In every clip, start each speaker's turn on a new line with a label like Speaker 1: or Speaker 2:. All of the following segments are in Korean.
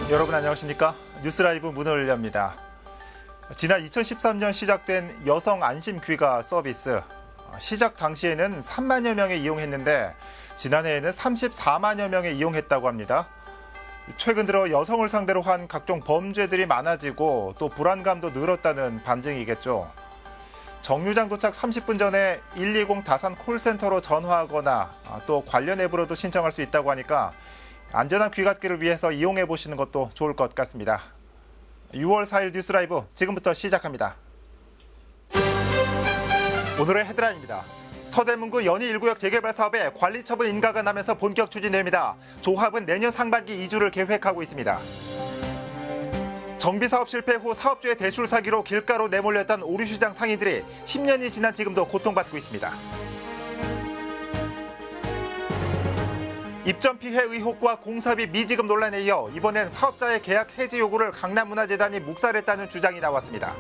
Speaker 1: 여러분 안녕하십니까? 뉴스라이브 문을 엽니다. 지난 2013년 시작된 여성 안심 귀가 서비스. 시작 당시에는 3만여 명이 이용했는데 지난해에는 34만여 명이 이용했다고 합니다. 최근 들어 여성을 상대로 한 각종 범죄들이 많아지고 또 불안감도 늘었다는 반증이겠죠. 정류장 도착 30분 전에 120 다산 콜센터로 전화하거나 또 관련 앱으로도 신청할 수 있다고 하니까 안전한 귀갓길을 위해서 이용해 보시는 것도 좋을 것 같습니다. 6월 4일 뉴스 라이브 지금부터 시작합니다. 오늘의 헤드라인입니다. 서대문구 연희 1구역 재개발 사업에 관리처분 인가가 나면서 본격 추진됩니다. 조합은 내년 상반기 이주를 계획하고 있습니다. 정비사업 실패 후 사업주의 대출 사기로 길가로 내몰렸던 오류시장 상인들이 10년이 지난 지금도 고통받고 있습니다. 입점 피해 의혹과 공사비 미지급 논란에 이어 이번엔 사업자의 계약 해지 요구를 강남문화재단이 묵살했다는 주장이 나왔습니다.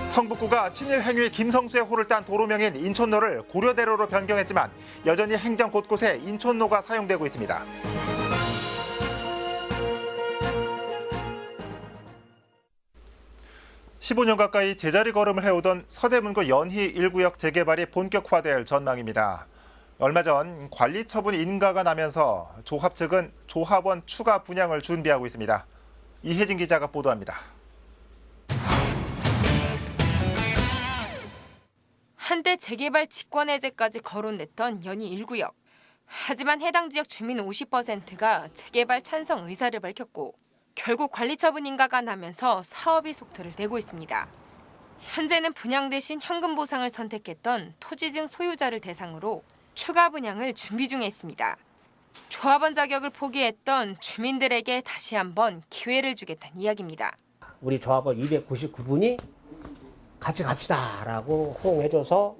Speaker 1: 성북구가 친일 행위 김성수의 호를 딴 도로명인 인촌로를 고려대로로 변경했지만 여전히 행정 곳곳에 인촌로가 사용되고 있습니다. (15년) 가까이 제자리 걸음을 해오던 서대문구 연희 1구역 재개발이 본격화될 전망입니다. 얼마 전 관리처분 인가가 나면서 조합 측은 조합원 추가 분양을 준비하고 있습니다. 이혜진 기자가 보도합니다.
Speaker 2: 한때 재개발 직권해제까지 거론됐던 연희 1구역. 하지만 해당 지역 주민 50%가 재개발 찬성 의사를 밝혔고 결국 관리처분 인가가 나면서 사업이 속도를 내고 있습니다. 현재는 분양 대신 현금 보상을 선택했던 토지증 소유자를 대상으로 추가 분양을 준비 중에 있습니다. 조합원 자격을 포기했던 주민들에게 다시 한번 기회를 주겠다는 이야기입니다.
Speaker 3: 우리 조합원 299분이 같이 갑시다라고 호응해줘서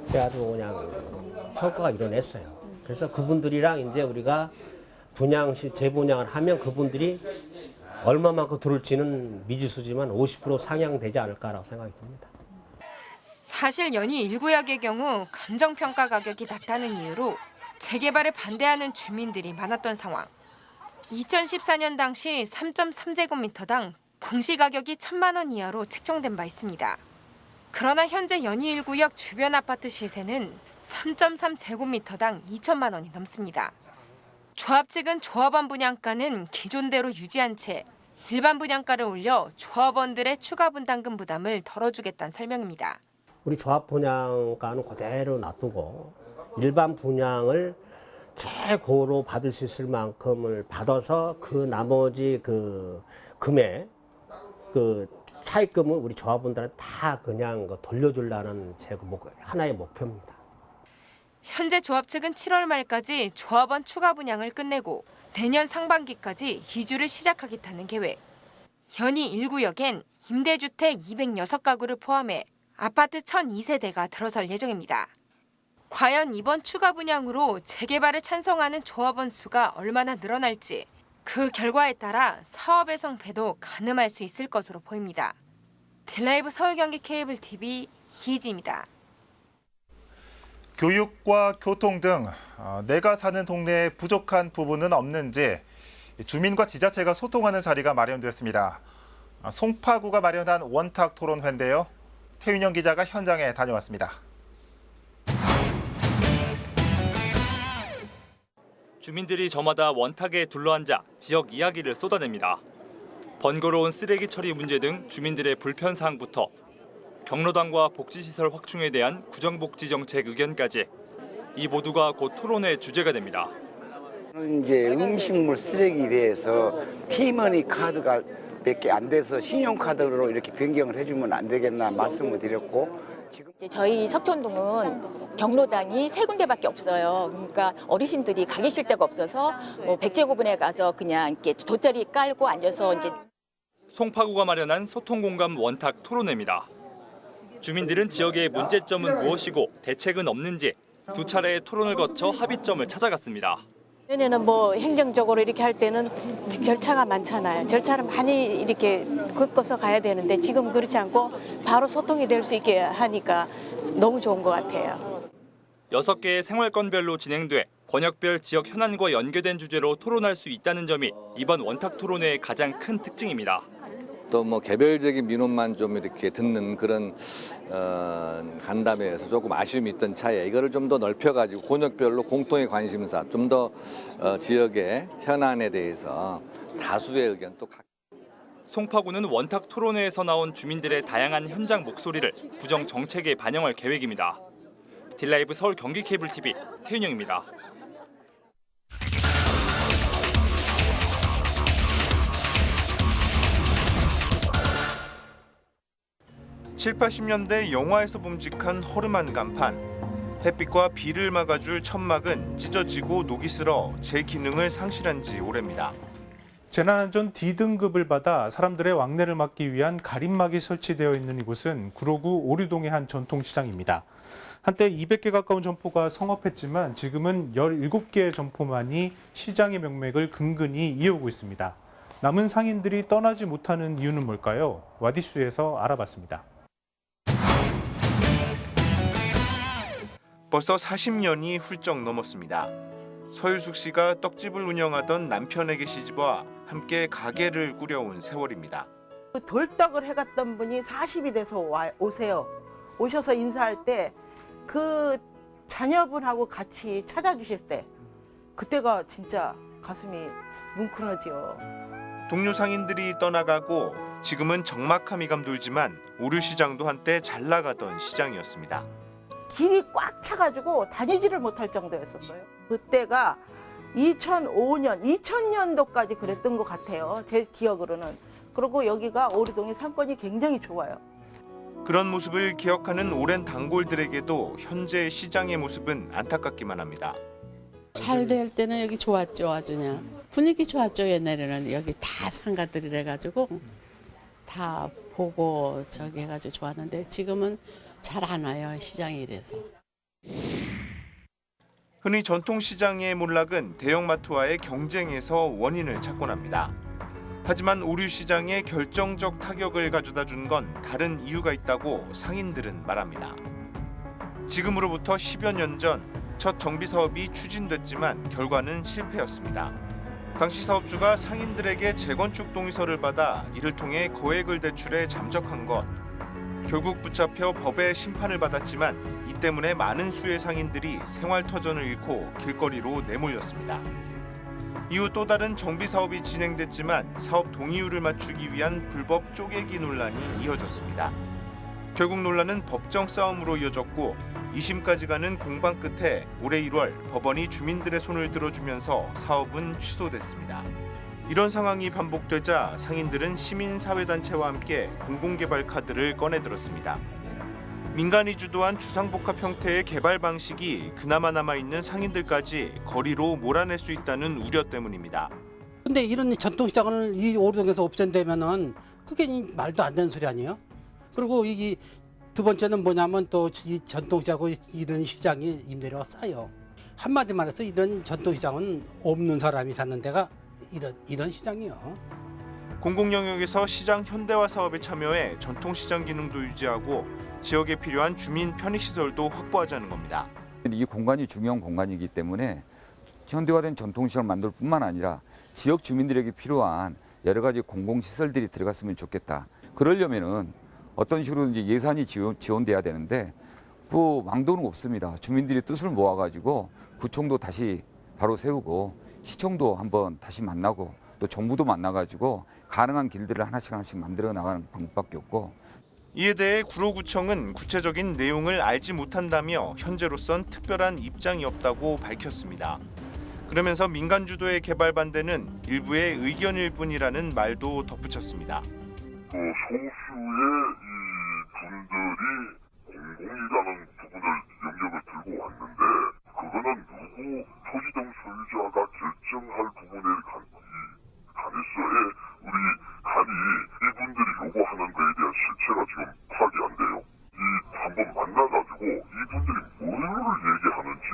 Speaker 3: 그래가지고 그냥 성과가 이뤄냈어요. 그래서 그분들이랑 이제 우리가 재분양을 하면 그분들이 얼마만큼 들을지는 미지수지만 50% 상향되지 않을까라고 생각이 듭니다.
Speaker 2: 사실 연희 1구역의 경우 감정평가 가격이 낮다는 이유로 재개발에 반대하는 주민들이 많았던 상황. 2014년 당시 3.3제곱미터당 공시가격이 1,000만 원 이하로 책정된 바 있습니다. 그러나 현재 연희 1구역 주변 아파트 시세는 3.3제곱미터당 2천만 원이 넘습니다. 조합 측은 조합원 분양가는 기존대로 유지한 채 일반 분양가를 올려 조합원들의 추가 분담금 부담을 덜어주겠다는 설명입니다.
Speaker 3: 우리 조합 분양가는 그대로 놔두고 일반 분양을 최고로 받을 수 있을 만큼을 받아서 그 나머지 그 금액, 그 차입금을 우리 조합원들한테 다 그냥 돌려주려는 제 하나의 목표입니다.
Speaker 2: 현재 조합 측은 7월 말까지 조합원 추가 분양을 끝내고 내년 상반기까지 이주를 시작하겠다는 계획. 연희 1구역엔 임대주택 206가구를 포함해 아파트 1,002세대가 들어설 예정입니다. 과연 이번 추가 분양으로 재개발을 찬성하는 조합원 수가 얼마나 늘어날지 그 결과에 따라 사업의 성패도 가늠할 수 있을 것으로 보입니다. 딜라이브 서울경기 케이블 TV 이희지입니다.
Speaker 1: 교육과 교통 등 내가 사는 동네에 부족한 부분은 없는지 주민과 지자체가 소통하는 자리가 마련됐습니다. 송파구가 마련한 원탁 토론회인데요. 태윤영 기자가 현장에 다녀왔습니다.
Speaker 4: 주민들이 저마다 원탁에 둘러앉아 지역 이야기를 쏟아냅니다. 번거로운 쓰레기 처리 문제 등 주민들의 불편사항부터 경로당과 복지시설 확충에 대한 구정복지 정책 의견까지 이 모두가 곧 토론의 주제가 됩니다.
Speaker 5: 이제 음식물 쓰레기에 대해서 티머니 카드가 몇 개 안 돼서 신용카드로 이렇게 변경을 해주면 안 되겠나 말씀을 드렸고 지금
Speaker 6: 저희 석촌동은 경로당이 3군데밖에 없어요. 그러니까 어르신들이 가 계실 데가 없어서 뭐 100제곱원에 가서 그냥 이렇게 돗자리 깔고 앉아서 이제
Speaker 4: 송파구가 마련한 소통공감 원탁 토론회입니다. 주민들은 지역의 문제점은 무엇이고 대책은 없는지 두 차례의 토론을 거쳐 합의점을 찾아갔습니다.
Speaker 7: 전에는 뭐 행정적으로 이렇게 할 때는 절차가 많잖아요. 절차를 많이 이렇게 겪어서 가야 되는데 지금 그렇지 않고 바로 소통이 될 수 있게 하니까 너무 좋은 것 같아요.
Speaker 4: 6개의 생활권별로 진행돼 권역별 지역 현안과 연계된 주제로 토론할 수 있다는 점이 이번 원탁 토론회의 가장 큰 특징입니다.
Speaker 8: 또 뭐 개별적인 민원만 좀 이렇게 듣는 그런 간담회에서 조금 아쉬움이 있던 차에 이거를 좀 더 넓혀가지고 권역별로 공통의 관심사, 좀 더 지역의 현안에 대해서 다수의 의견 또
Speaker 4: 송파구는 원탁 토론회에서 나온 주민들의 다양한 현장 목소리를 구정 정책에 반영할 계획입니다. 딜라이브 서울 경기 케이블 TV 태윤영입니다.
Speaker 9: 70~80년대 영화에서 봄직한 허름한 간판. 햇빛과 비를 막아줄 천막은 찢어지고 녹이 슬어 제 기능을 상실한 지 오래입니다.
Speaker 10: 재난안전 D등급을 받아 사람들의 왕래를 막기 위한 가림막이 설치되어 있는 이곳은 구로구 오류동의 한 전통시장입니다. 한때 200개 가까운 점포가 성업했지만 지금은 17개의 점포만이 시장의 명맥을 근근히 이어오고 있습니다. 남은 상인들이 떠나지 못하는 이유는 뭘까요? 와디슈에서 알아봤습니다.
Speaker 9: 벌써 40년이 훌쩍 넘었습니다. 서유숙 씨가 떡집을 운영하던 남편에게 시집와 함께 가게를 꾸려온 세월입니다.
Speaker 11: 돌떡을 해갔던 분이 40이 돼서 오세요. 오셔서 인사할 때 그 자녀분하고 같이 찾아주실 때 그때가 진짜 가슴이 뭉클하죠.
Speaker 9: 동료 상인들이 떠나가고 지금은 적막함이 감돌지만 오류시장도 한때 잘 나가던 시장이었습니다.
Speaker 11: 길이 꽉 차가지고 다니지를 못할 정도였었어요. 그때가 2005년, 2000년도까지 그랬던 것 같아요. 제 기억으로는. 그리고 여기가 오류동의 상권이 굉장히 좋아요.
Speaker 9: 그런 모습을 기억하는 오랜 단골들에게도 현재 시장의 모습은 안타깝기만 합니다.
Speaker 12: 잘 될 때는 여기 좋았죠. 아주 그냥 분위기 좋았죠. 옛날에는 여기 다 상가들이라 가지고 다 보고 저기 해가지고 좋았는데 지금은 잘 안 와요. 시장이 이래서.
Speaker 9: 흔히 전통시장의 몰락은 대형마트와의 경쟁에서 원인을 찾곤 합니다. 하지만 오류시장에 결정적 타격을 가져다 준 건 다른 이유가 있다고 상인들은 말합니다. 지금으로부터 10여 년 전 첫 정비사업이 추진됐지만 결과는 실패였습니다. 당시 사업주가 상인들에게 재건축 동의서를 받아 이를 통해 거액을 대출해 잠적한 것. 결국 붙잡혀 법의 심판을 받았지만 이 때문에 많은 수의 상인들이 생활터전을 잃고 길거리로 내몰렸습니다. 이후 또 다른 정비 사업이 진행됐지만 사업 동의율을 맞추기 위한 불법 쪼개기 논란이 이어졌습니다. 결국 논란은 법정 싸움으로 이어졌고 2심까지 가는 공방 끝에 올해 1월 법원이 주민들의 손을 들어주면서 사업은 취소됐습니다. 이런 상황이 반복되자 상인들은 시민사회단체와 함께 공공개발 카드를 꺼내들었습니다. 민간이 주도한 주상복합 형태의 개발 방식이 그나마 남아있는 상인들까지 거리로 몰아낼 수 있다는 우려 때문입니다.
Speaker 13: 근데 이런 전통시장을 이 오류동에서 없앤다면은 그게 말도 안 되는 소리 아니에요? 그리고 이 두 번째는 뭐냐면 또 이 전통시장하고 이런 시장이 임대료가 싸요. 한마디 말해서 이런 전통시장은 없는 사람이 사는 데가 이런 시장이요.
Speaker 9: 공공영역에서 시장 현대화 사업에 참여해 전통시장 기능도 유지하고 지역에 필요한 주민 편의시설도 확보하자는 겁니다.
Speaker 14: 이 공간이 중요한 공간이기 때문에 현대화된 전통시장을 만들 뿐만 아니라 지역 주민들에게 필요한 여러 가지 공공시설들이 들어갔으면 좋겠다. 그러려면은 어떤 식으로든지 예산이 지원돼야 되는데 그 왕도는 없습니다. 주민들이 뜻을 모아가지고 구청도 다시 바로 세우고 시청도 한번 다시 만나고 또 정부도 만나가지고 가능한 길들을 하나씩 만들어 나가는 방법밖에 없고.
Speaker 9: 이에 대해 구로구청은 구체적인 내용을 알지 못한다며 현재로선 특별한 입장이 없다고 밝혔습니다. 그러면서 민간 주도의 개발 반대는 일부의 의견일 뿐이라는 말도 덧붙였습니다.
Speaker 15: 소수의 이 분들이 공공이라는 부분을 영역을 들고 왔는데 그거는 누구 토지등 소유자가 결정할 부분에 관해서의 우리 간이 이분들이 요구하는 거에 대한 실체가 지금 파악이 안 돼요. 한번 만나가지고 이분들이 뭘 얘기하는지.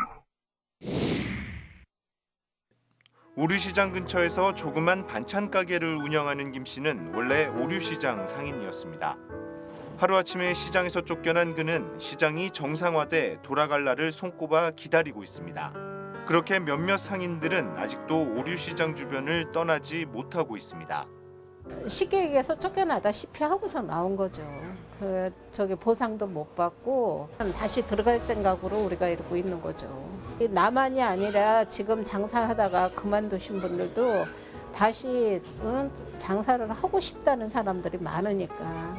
Speaker 9: 오류시장 근처에서 조그만 반찬 가게를 운영하는 김 씨는 원래 오류시장 상인이었습니다. 하루아침에 시장에서 쫓겨난 그는 시장이 정상화돼 돌아갈 날을 손꼽아 기다리고 있습니다. 그렇게 몇몇 상인들은 아직도 오류시장 주변을 떠나지 못하고 있습니다.
Speaker 16: 쉽게 얘기해서 쫓겨나다시피 하고서 나온 거죠. 저기 보상도 못 받고 다시 들어갈 생각으로 우리가 이러고 있는 거죠. 나만이 아니라 지금 장사하다가 그만두신 분들도 다시 장사를 하고 싶다는 사람들이 많으니까.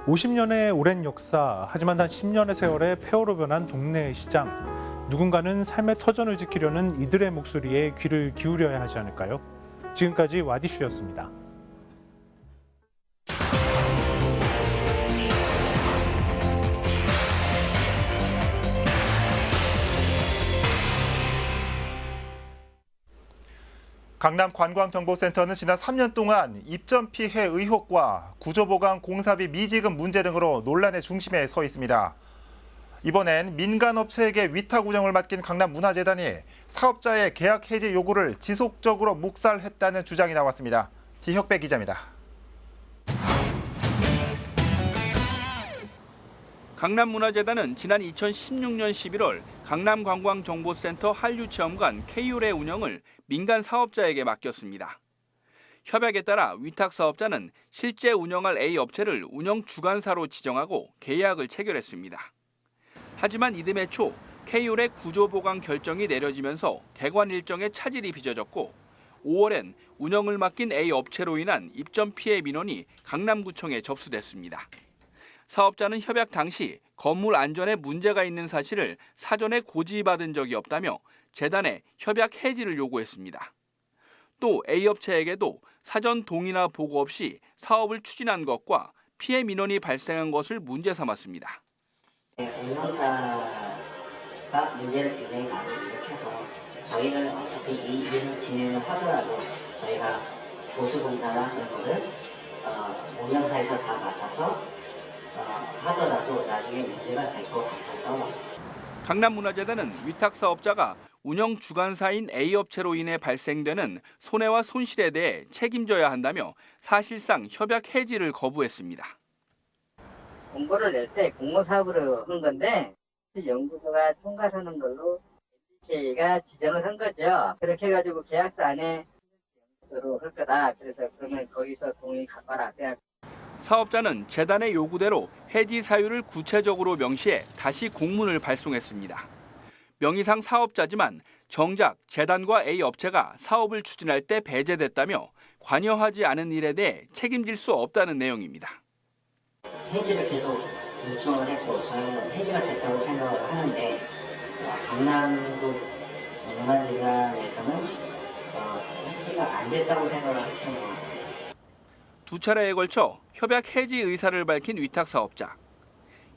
Speaker 10: 50년의 오랜 역사, 하지만 단 10년의 세월에 폐허로 변한 동네 시장. 누군가는 삶의 터전을 지키려는 이들의 목소리에 귀를 기울여야 하지 않을까요? 지금까지 와디슈였습니다.
Speaker 1: 강남관광정보센터는 지난 3년 동안 입점 피해 의혹과 구조보강 공사비 미지급 문제 등으로 논란의 중심에 서 있습니다. 이번엔 민간업체에게 위탁 운영을 맡긴 강남문화재단이 사업자의 계약 해지 요구를 지속적으로 묵살했다는 주장이 나왔습니다. 지혁배 기자입니다.
Speaker 17: 강남문화재단은 지난 2016년 11월 강남관광정보센터 한류체험관 K율의 운영을 민간 사업자에게 맡겼습니다. 협약에 따라 위탁 사업자는 실제 운영할 A 업체를 운영 주관사로 지정하고 계약을 체결했습니다. 하지만 이듬해 초 K율의 구조보강 결정이 내려지면서 개관 일정에 차질이 빚어졌고 5월엔 운영을 맡긴 A 업체로 인한 입점 피해 민원이 강남구청에 접수됐습니다. 사업자는 협약 당시 건물 안전에 문제가 있는 사실을 사전에 고지받은 적이 없다며 재단에 협약 해지를 요구했습니다. 또 A 업체에게도 사전 동의나 보고 없이 사업을 추진한 것과 피해 민원이 발생한 것을 문제 삼았습니다.
Speaker 18: 운영사가 문제를 굉장히 많이 일으켜서 저희는 어차피 이 일을 진행을 하더라도 저희가 보수공사나 이런 거를 운영사에서 다 맡아서 하더라도 나중에 문제가 될 것 같아서
Speaker 17: 강남문화재단은 위탁 사업자가 운영 주관사인 A 업체로 인해 발생되는 손해와 손실에 대해 책임져야 한다며 사실상 협약 해지를 거부했습니다.
Speaker 19: 공고를 낼 때 공모사업으로 한 건데 연구소가 총괄하는 걸로 MBK가 지정을 한 거죠. 그렇게 해가지고 계약서 안에 연구소로 할 거다. 그래서 그러면 거기서 동의 갖봐라.
Speaker 17: 사업자는 재단의 요구대로 해지 사유를 구체적으로 명시해 다시 공문을 발송했습니다. 명의상 사업자지만 정작 재단과 A 업체가 사업을 추진할 때 배제됐다며 관여하지 않은 일에 대해 책임질 수 없다는 내용입니다.
Speaker 18: 해지를 계속 요청을 했고 저희는 해지가 됐다고 생각을 하는데 강남구 문화재단에서는 해지가 안 됐다고 생각을 하시는 것 같아요.
Speaker 17: 두 차례에 걸쳐 협약 해지 의사를 밝힌 위탁 사업자.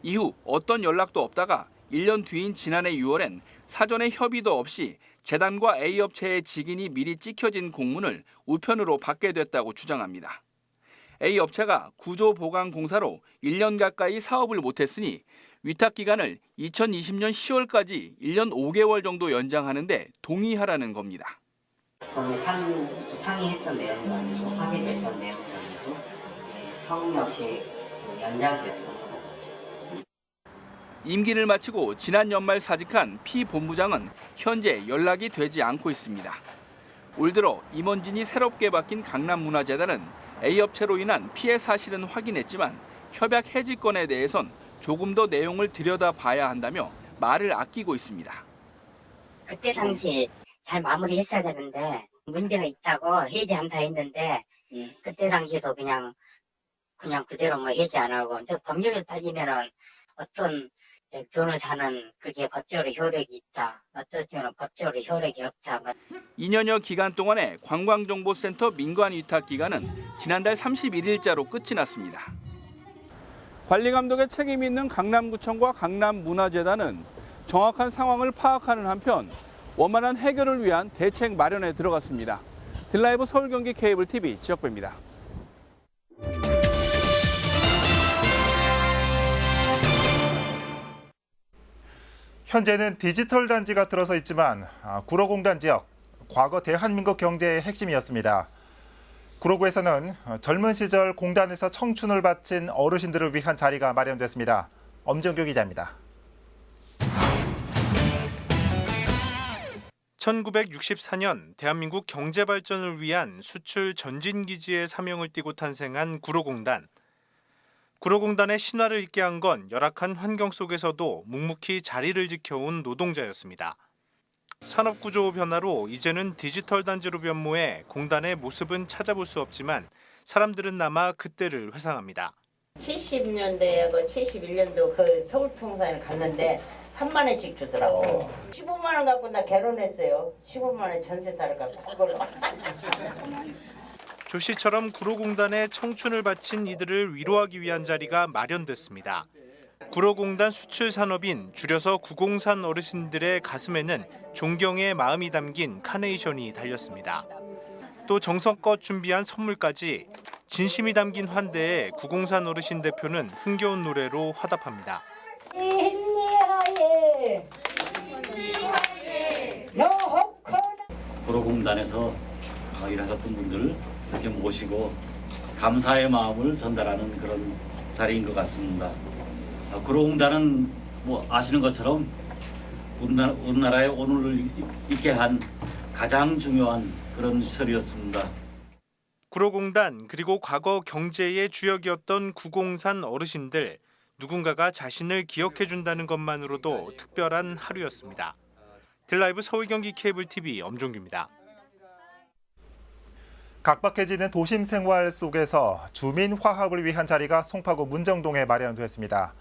Speaker 17: 이후 어떤 연락도 없다가 1년 뒤인 지난해 6월엔 사전에 협의도 없이 재단과 A 업체의 직인이 미리 찍혀진 공문을 우편으로 받게 됐다고 주장합니다. A 업체가 구조보강공사로 1년 가까이 사업을 못했으니 위탁 기간을 2020년 10월까지 1년 5개월 정도 연장하는데 동의하라는 겁니다.
Speaker 18: 상의했던 내용도 아니고 합의됐던 내용도 아니고 터무니없이 연장되었던 것 같았죠.
Speaker 17: 임기를 마치고 지난 연말 사직한 피 본부장은 현재 연락이 되지 않고 있습니다. 올 들어 임원진이 새롭게 바뀐 강남문화재단은 A 업체로 인한 피해 사실은 확인했지만 협약 해지 건에 대해선 조금 더 내용을 들여다봐야 한다며 말을 아끼고 있습니다.
Speaker 20: 그때 당시 잘 마무리했어야 되는데 문제가 있다고 해지한다 했는데 그때 당시에도 그냥 그대로 뭐 해지 안 하고 법률을 따지면은 어떤 변호사는 그게 법적으로 효력이 있다. 어떤 경우는 법적으로 효력이 없다.
Speaker 17: 2년여 기간 동안의 관광정보센터 민관위탁 기간은 지난달 31일자로 끝이 났습니다. 관리감독에 책임이 있는 강남구청과 강남문화재단은 정확한 상황을 파악하는 한편 원만한 해결을 위한 대책 마련에 들어갔습니다. 딜라이브 서울경기 케이블TV 지역배입니다.
Speaker 1: 현재는 디지털 단지가 들어서 있지만 구로공단 지역, 과거 대한민국 경제의 핵심이었습니다. 구로구에서는 젊은 시절 공단에서 청춘을 바친 어르신들을 위한 자리가 마련됐습니다. 엄정규 기자입니다.
Speaker 9: 1964년 대한민국 경제 발전을 위한 수출 전진 기지의 사명을 띠고 탄생한 구로공단. 구로공단의 신화를 잇게 한 건 열악한 환경 속에서도 묵묵히 자리를 지켜온 노동자였습니다. 산업구조 변화로 이제는 디지털 단지로 변모해 공단의 모습은 찾아볼 수 없지만 사람들은 남아 그때를 회상합니다.
Speaker 21: 70년대하고 71년도 그 서울통상을 갔는데 3만 원씩 주더라고. 15만 원 갖고 나 결혼했어요. 15만 원 전세사를 갖고 그걸로.
Speaker 9: 조 씨처럼 구로공단에 청춘을 바친 이들을 위로하기 위한 자리가 마련됐습니다. 구로공단 수출산업인 줄여서 구공산 어르신들의 가슴에는 존경의 마음이 담긴 카네이션이 달렸습니다. 또 정성껏 준비한 선물까지 진심이 담긴 환대에 구공산 어르신 대표는 흥겨운 노래로 화답합니다.
Speaker 22: 구로공단에서 일하셨던 분들을 이렇게 모시고 감사의 마음을 전달하는 그런 자리인 것 같습니다. 구로공단은 뭐 아시는 것처럼 우리나라의 오늘을 있게 한 가장 중요한 그런 시설이었습니다.
Speaker 9: 구로공단 그리고 과거 경제의 주역이었던 구공산 어르신들, 누군가가 자신을 기억해준다는 것만으로도 특별한 하루였습니다. 딜라이브 서울 경기 케이블 TV 엄종규입니다.
Speaker 1: 각박해지는 도심 생활 속에서 주민 화합을 위한 자리가 송파구 문정동에 마련됐습니다.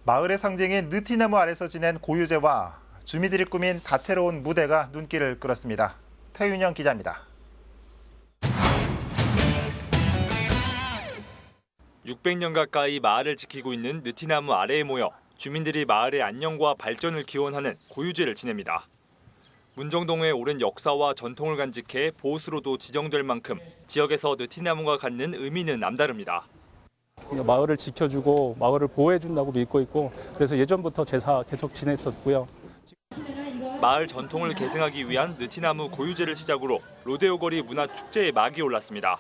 Speaker 1: 마을의 상징인 느티나무 아래서 지낸 고유제와 주민들이 꾸민 다채로운 무대가 눈길을 끌었습니다. 태윤영 기자입니다.
Speaker 4: 600년 가까이 마을을 지키고 있는 느티나무 아래에 모여 주민들이 마을의 안녕과 발전을 기원하는 고유제를 지냅니다. 문정동의 오랜 역사와 전통을 간직해 보호수로도 지정될 만큼 지역에서 느티나무가 갖는 의미는 남다릅니다.
Speaker 23: 마을을 지켜주고 마을을 보호해준다고 믿고 있고 그래서 예전부터 제사 계속 지냈었고요.
Speaker 4: 마을 전통을 계승하기 위한 느티나무 고유제를 시작으로 로데오 거리 문화축제의 막이 올랐습니다.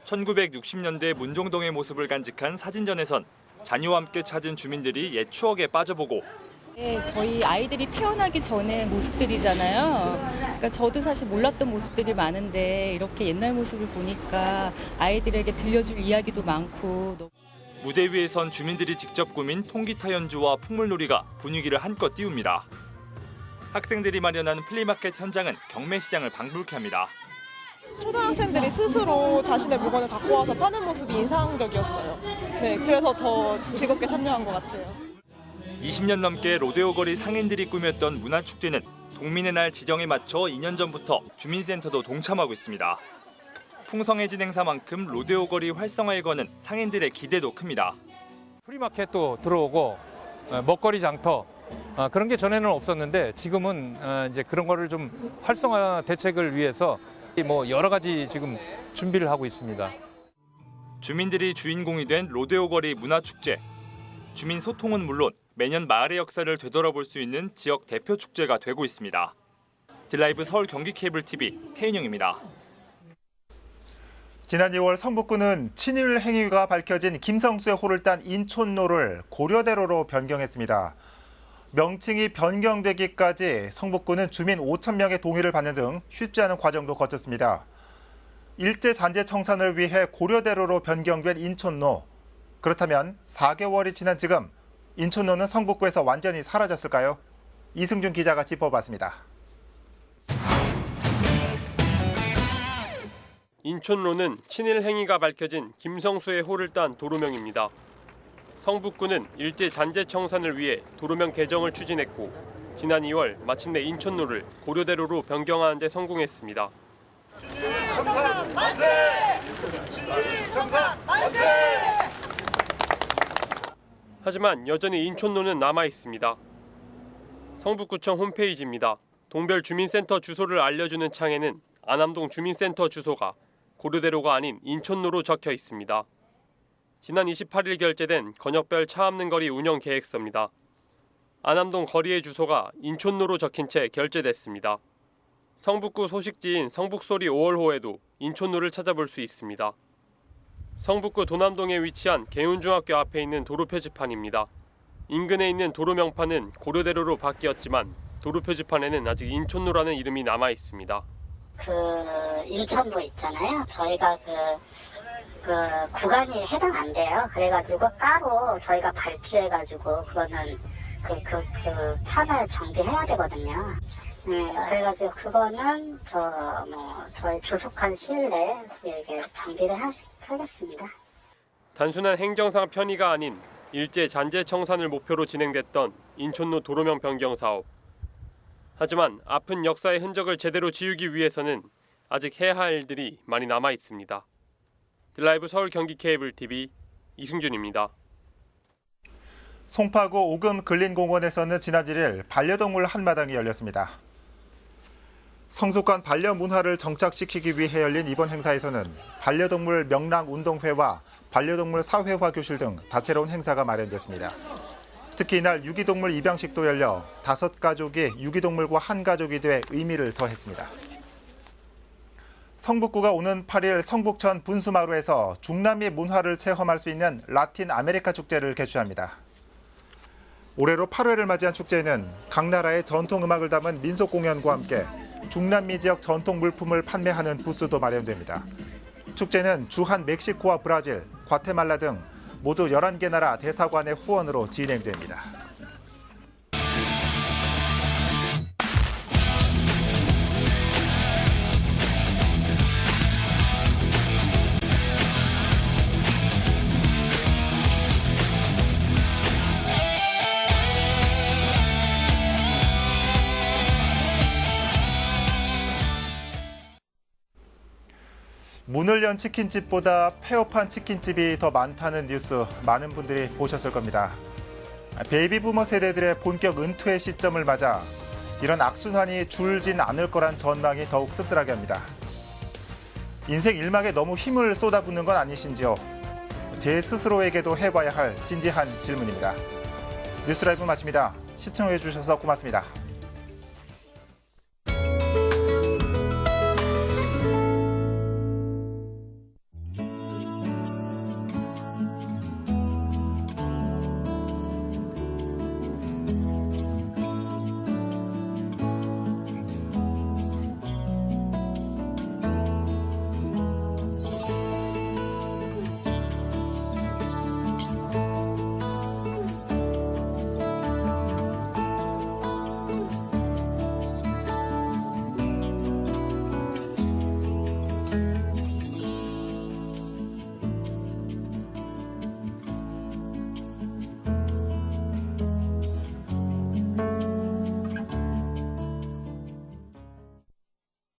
Speaker 4: 1960년대 문정동의 모습을 간직한 사진전에선 자녀와 함께 찾은 주민들이 옛 추억에 빠져보고
Speaker 24: 네, 저희 아이들이 태어나기 전에 모습들이잖아요. 그러니까 저도 사실 몰랐던 모습들이 많은데 이렇게 옛날 모습을 보니까 아이들에게 들려줄 이야기도 많고.
Speaker 4: 무대 위에 선 주민들이 직접 꾸민 통기타 연주와 풍물놀이가 분위기를 한껏 띄웁니다. 학생들이 마련한 플리마켓 현장은 경매시장을 방불케 합니다.
Speaker 25: 초등학생들이 스스로 자신의 물건을 갖고 와서 파는 모습이 인상적이었어요. 네, 그래서 더 즐겁게 참여한 것 같아요.
Speaker 4: 20년 넘게 로데오 거리 상인들이 꾸몄던 문화축제는 동민의 날 지정에 맞춰 2년 전부터 주민센터도 동참하고 있습니다. 풍성해진 행사만큼 로데오 거리 활성화에 거는 상인들의 기대도 큽니다.
Speaker 26: 프리마켓도 들어오고 먹거리 장터 그런 게 전에는 없었는데 지금은 이제 그런 거를 좀 활성화 대책을 위해서 뭐 여러 가지 지금 준비를 하고 있습니다.
Speaker 4: 주민들이 주인공이 된 로데오 거리 문화축제. 주민 소통은 물론 매년 마을의 역사를 되돌아볼 수 있는 지역 대표 축제가 되고 있습니다. 딜라이브 서울 경기 케이블 TV 태인영입니다.
Speaker 1: 지난 2월 성북구는 친일 행위가 밝혀진 김성수의 호를 딴 인촌로를 고려대로로 변경했습니다. 명칭이 변경되기까지 성북구는 주민 5,000명의 동의를 받는 등 쉽지 않은 과정도 거쳤습니다. 일제 잔재 청산을 위해 고려대로로 변경된 인촌로. 그렇다면 4개월이 지난 지금 인촌로는 성북구에서 완전히 사라졌을까요? 이승준 기자가 짚어봤습니다.
Speaker 27: 인촌로는 친일 행위가 밝혀진 김성수의 호를 딴 도로명입니다. 성북구는 일제 잔재 청산을 위해 도로명 개정을 추진했고 지난 2월 마침내 인촌로를 고려대로로 변경하는 데 성공했습니다.
Speaker 28: 청산 만세! 청산 만세!
Speaker 27: 하지만 여전히 인촌로는 남아 있습니다. 성북구청 홈페이지입니다. 동별 주민센터 주소를 알려주는 창에는 안암동 주민센터 주소가 고려대로가 아닌 인촌로로 적혀 있습니다. 지난 28일 결제된 건역별 차 없는 거리 운영 계획서입니다. 안암동 거리의 주소가 인촌로로 적힌 채 결제됐습니다. 성북구 소식지인 성북소리 5월호에도 인촌로를 찾아볼 수 있습니다. 성북구 도남동에 위치한 개운중학교 앞에 있는 도로 표지판입니다. 인근에 있는 도로 명판은 고려대로로 바뀌었지만 도로 표지판에는 아직 인촌로라는 이름이 남아 있습니다.
Speaker 20: 인천로 있잖아요. 저희가 구간이 해당 안 돼요. 그래가지고 따로 저희가 발주해가지고 그거는 판을 정비해야 되거든요. 그래가지고 그거는 저희 조속한 시일 내에 이렇게 정비를 하겠습니다.
Speaker 27: 단순한 행정상 편의가 아닌 일제 잔재 청산을 목표로 진행됐던 인촌로 도로명 변경 사업. 하지만 아픈 역사의 흔적을 제대로 지우기 위해서는 아직 해야 할 일들이 많이 남아 있습니다. 드라이브 서울 경기 케이블 TV 이승준입니다.
Speaker 1: 송파구 오금 근린공원에서는 지난 1일 반려동물 한마당이 열렸습니다. 성숙한 반려 문화를 정착시키기 위해 열린 이번 행사에서는 반려동물 명랑운동회와 반려동물 사회화 교실 등 다채로운 행사가 마련됐습니다. 특히 이날 유기동물 입양식도 열려 5가족이 유기동물과 한 가족이 돼 의미를 더했습니다. 성북구가 오는 8일 성북천 분수마루에서 중남미 문화를 체험할 수 있는 라틴 아메리카 축제를 개최합니다. 올해로 8회를 맞이한 축제에는 각 나라의 전통 음악을 담은 민속 공연과 함께 중남미 지역 전통 물품을 판매하는 부스도 마련됩니다. 축제는 주한 멕시코와 브라질, 과테말라 등 모두 11개 나라 대사관의 후원으로 진행됩니다. 문을 연 치킨집보다 폐업한 치킨집이 더 많다는 뉴스 많은 분들이 보셨을 겁니다. 베이비부머 세대들의 본격 은퇴 시점을 맞아 이런 악순환이 줄진 않을 거란 전망이 더욱 씁쓸하게 합니다. 인생 일막에 너무 힘을 쏟아붓는 건 아니신지요? 제 스스로에게도 해봐야 할 진지한 질문입니다. 뉴스라이브 마칩니다. 시청해주셔서 고맙습니다.